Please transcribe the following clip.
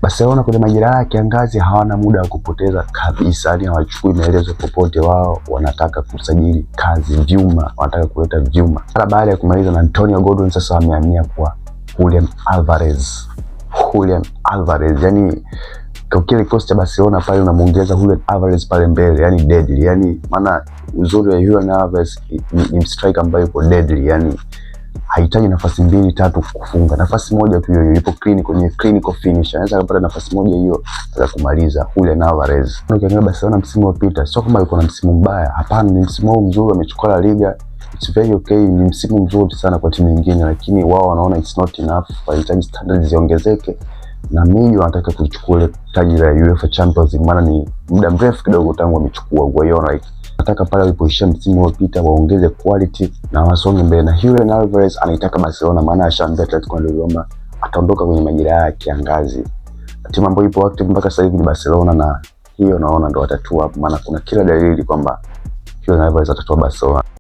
Barcelona kwenye majira ya kiangazi hawana muda wa kupoteza kabisa, yani hawachukui maelezo popote. Wao wanataka kusajili kazi, vyuma, wanataka kuleta vyuma. Hata baada ya kumaliza na Antonio Gordon, sasa wamehamia kwa Julian Alvarez. Yani kwa kile kikosi cha Barcelona pale unamuongeza Julian Alvarez pale mbele, yani deadly. Yani maana uzuri wa Julian Alvarez ni striker ambaye yuko deadly, yani hahitaji nafasi 2-3 kufunga. Nafasi moja tu hiyo ipo kwenye clinical finish. Anaweza kupata nafasi moja hiyo za kumaliza. Julian Alvarez. Ukiangalia Barcelona msimu uliopita, sio kama alikuwa na msimu mbaya. Hapana, ni msimu mzuri, amechukua La Liga. It's very okay, ni msimu mzuri sana kwa timu nyingine, lakini wao wanaona it's not enough. Wanahitaji standards ziongezeke. Na mimi wanataka kuchukua ile taji la UEFA Champions League, maana ni muda mrefu kidogo tangu wamechukua. Kwa hiyo nataka pale walipoishia msimu uliopita waongeze quality na wasonge mbele. Na Julian Alvarez anaitaka Barcelona, maana ashaambia Atletico Madrid kwamba ataondoka kwenye majira ya kiangazi. Timu ambayo ipo active mpaka sasa hivi ni Barcelona, na hiyo naona ndo watatua hapo, maana kuna kila dalili kwamba Julian Alvarez atatua Barcelona.